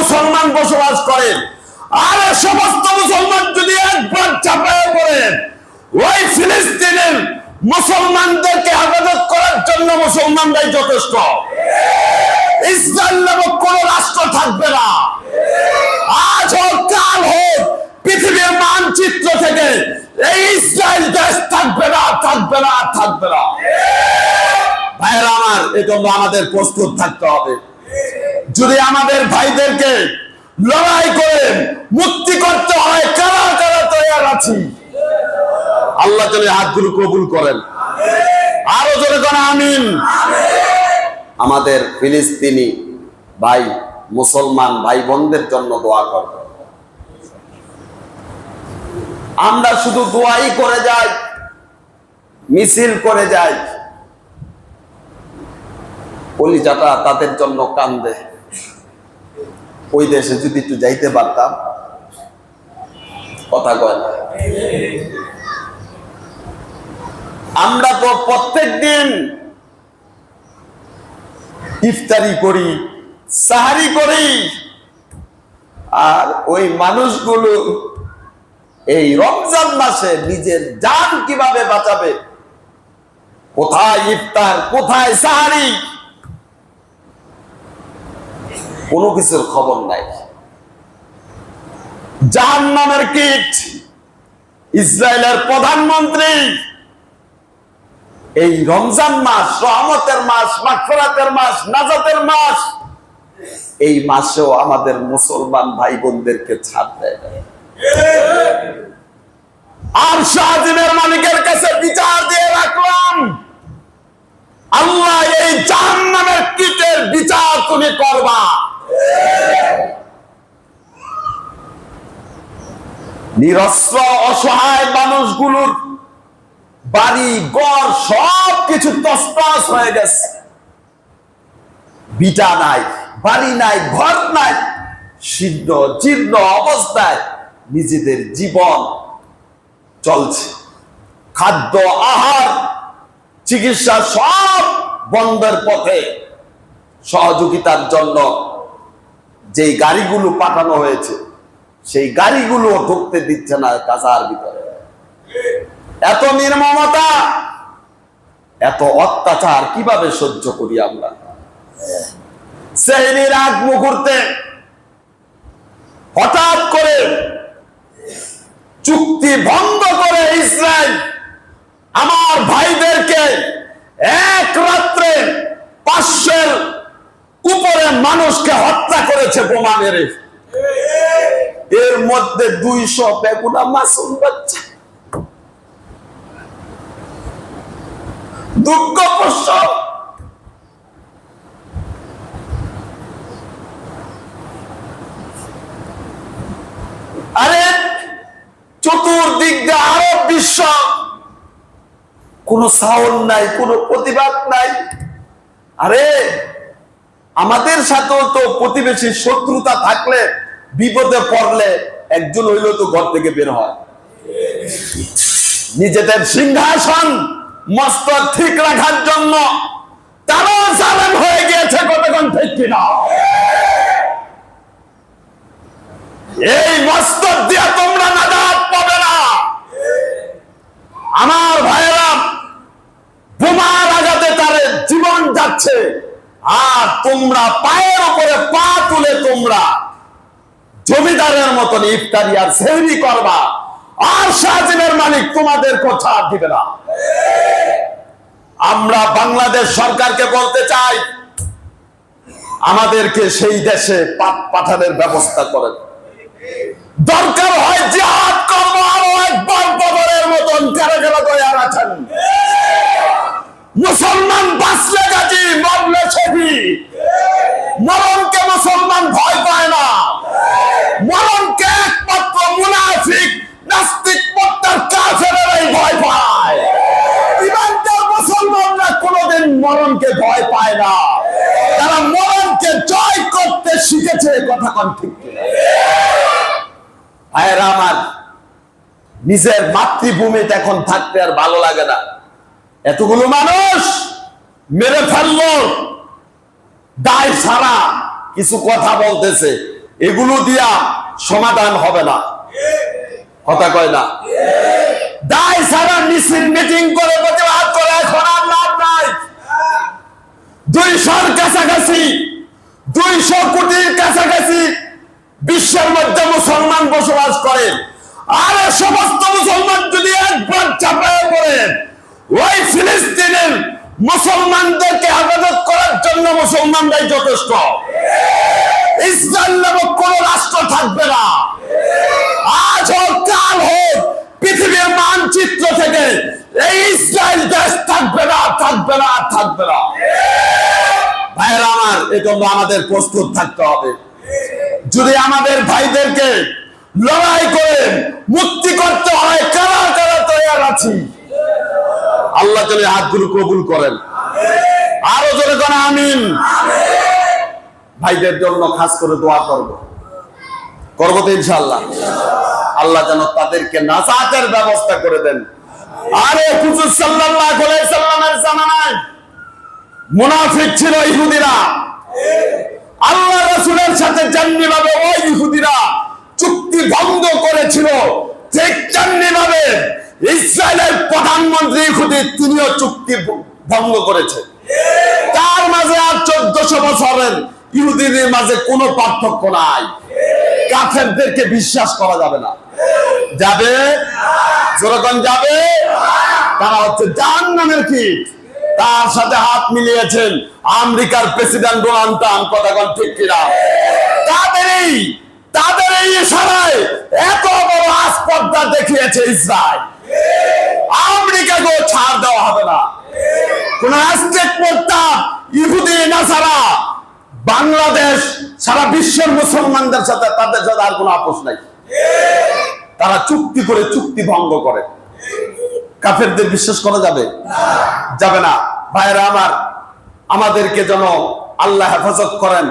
মুসলমান বসবাস করেন, আর সমস্ত মুসলমান যদি একবার চাপায় পড়েন, ওই ফিলিস্তিনের মুসলমানদেরকে হেফাজত করার জন্য মুসলমানরাই যথেষ্ট। ইসরায়েল নামক কোন রাষ্ট্র থাকবে না। আজ হোক কাল হোক পৃথিবীর মানচিত্র থেকে এই ইসরায়েল দেশ থাকবে না, থাকবে না, থাকবে না। ভাইরা আমার, এজন্য আমাদের প্রস্তুত থাকতে হবে। যদি আমাদের ভাইদেরকে লড়াই করে মুক্তি করতে হয়, কারা কারা তৈরি আছি? আল্লাহ তাআলা হাতগুলো কবুল করেন। আরো জোরে করে আমিন। আমাদের ফিলিস্তিনি ভাই মুসলমান ভাই বোনদের জন্য দোয়া করব। আমরা শুধু দোয়াই করে যাই, মিছিল করে যাই, কলিজাটা তাদের জন্য কান্দে। ওই দেশে যদি একটু যাইতে পারতাম, কথা কয় না। আমরা তো প্রত্যেক দিন ইফতারি করি, সাহারি করি, আর ওই মানুষগুলো এই রমজান মাসে নিজের জান কিভাবে বাঁচাবে, কোথায় ইফতার, কোথায় সাহারি, কোনো কিছুর খবর নাই। জাহান্নামের কীট ইসরায়েলের প্রধানমন্ত্রী এই রমজান মাস, রহমতের মাস, মাগফিরাতের মাস, নাজাতের মাস, এই মাসেও আমাদের মুসলমান ভাই বোনদেরকে ছাড় দেয় না। আর শাহজিমের মালিকের কাছে বিচার দিয়ে রাখলাম, আল্লাহ এই জাহান্নামের কীটের বিচার তুমি করবা। নিরস্ত্র অসহায় মানুষগুলোর বাড়ি ঘর সবকিছু তছনছ হয়ে গেছে। ভিটা নাই, বাড়ি নাই, ঘর নাই, শীর্ণ জীর্ণ অবস্থায় নিজেদের জীবন চলছে। খাদ্য, আহার, চিকিৎসা সব বন্ধের পথে। সহযোগিতার জন্য যেই গাড়িগুলো পাঠানো হয়েছে, সেই গাড়িগুলো ঢুকতে দিচ্ছে না গাজার ভিতরে। এত নির্মমতা, এত অত্যাচার কিভাবে সহ্য করি আমরা? সেহরির আগ মুহূর্তে হঠাৎ করে চুক্তি ভঙ্গ করে ইসরায়েল আমার ভাইদেরকে এক রাত্রে 500-এর উপরে মানুষকে হত্যা করেছে বোমা মেরে। এর মধ্যে 200 বেগুনা মাসুম বাচ্চা। দুঃখ প্রসব। আরে চতুর্দিক দিয়ে আরব বিশ্ব, কোন সাউন্ড নাই, কোন প্রতিবাদ নাই। আরে আমাদের সাথেও তো প্রতিবেশী শত্রুতা থাকলে, বিপদে পড়লে একজন হইলেও তো ঘর থেকে বের হয়। নিজেদের সিংহাসন মস্ত ঠিক রাখার জন্য তারাও জালেম হয়ে গিয়েছে। কতক্ষণ ঠিক কিনা? এই মস্তক দিয়া তোমরা নাজাত পাবে না। আমার ভাইয়েরা, বোমার আঘাতে তারে জীবন যাচ্ছে, আর তোমরা পায়ের উপরে পা তুলে তোমরা জমিদারের মতন ইফতারি আর সেহরি করবা, আর শাহজিমের মালিক তোমাদের কথা দিবে না। আমরা বাংলাদেশ সরকারকে বলতে চাই, আমাদেরকে সেই দেশে পাঠানোর ব্যবস্থা করেন। দরকার হয় জিহাদ করব, আরো একবার বদরের মতন কারা কারা তৈরি আছেন। মুসলমান বাঁচলে গাজী, মরলে শহীদ। মরণকে মুসলমান ভয় পায় না, মরণকে একমাত্র মুনাফিক, নাস্তিক, মুরতাদ, কাফেররাই ভয় পায়। ইমানদার মুসলমানরা কোনোদিন মরণকে ভয় পায় না, তারা মরণকে জয় করতে শিখেছে। কথা কোন ঠিক কিনা? ভাইয়েরা আমার, নিজের মাতৃভূমিতে এখন থাকতে আর ভালো লাগে না। এতগুলো মানুষ মেরে ফেললো, দায় ছাড়া কিছু কথা বলতেছে, এগুলো দিয়া সমাধান হবে না। কথা কয় না? দায় সারা মিছিল মিটিং করে প্রতিবাদ করে এখন আর লাভ নাই। 200-র কাছাকাছি, 200 কোটির কাছাকাছি বিশ্বের মধ্যে মুসলমান বসবাস করেন। আর সমস্ত মুসলমান যদি একবার চাপায় পড়েন, ওই ফিলিস্তিনের মুসলমানদেরকে হেফাজত করার জন্য মুসলমানরাই যথেষ্ট। ইসরায়েল নামক কোন রাষ্ট্র থাকবে না। আজ হোক কাল হোক পৃথিবীর মানচিত্র থেকে এই ইসরায়েল দেশ থাকবে না, থাকবে না, থাকবে না। ভাইরা আমার, এজন্য আমাদের প্রস্তুত থাকতে হবে। যদি আমাদের ভাইদেরকে লড়াই করে মুক্তি করতে হয়, কারা কারা তৈরি আছি? আল্লাহ যদি হাতগুলো কবুল করেন, আরো জোরে কোন আমিন। ভাইদের জন্য খাস করে দোয়া করবো তো ইনশাআল্লাহ। আল্লাহ যেন তাদেরকে নাজাতের ব্যবস্থা করে দেন। আরে হুজুর সাল্লাল্লাহু আলাইহি সাল্লামের জামানায় মুনাফিক ছিল ইহুদিরা। আল্লাহ রাসূলের সাথে যেমনি ভাবে ওই ইহুদিরা চুক্তি ভঙ্গ করেছিল, ঠিক তেমনি ভাবে ইসরায়েলের প্রধানমন্ত্রী ইহুদি তিনিও চুক্তি ভঙ্গ করেছে। তার মাঝে আর 1400 বছরের ইহুদিদের মাঝে কোনো পার্থক্য নাই। কাফেরদেরকে বিশ্বাস করা যাবে না। যাবে যখন যাবে, তারা হচ্ছে জাহান্নামের কীট। তার সাথে হাত মিলিয়েছেন আমেরিকার প্রেসিডেন্ট ডোনাল্ড ট্রাম্প। কথা কোন ঠিক কিনা? তাদের এই ইশারায় এত বড় আসপর্দা দেখিয়েছে ইসরায়েল। আমেরিকাকে ছাড় দেওয়া হবে না। কোন রাষ্ট্রের প্রস্তাব ইহুদি নাসারা বাংলাদেশ সারা বিশ্বের মুসলমানদের সাথে, তাদের সাথে আর কোনো আপোষ নাই। তারা চুক্তি করে চুক্তি ভঙ্গ করে। কাফেরদের বিশ্বাস করা যাবে? যাবে না। ভাইরা আমার, আমাদেরকে যেন আল্লাহ হেফাজত করেন।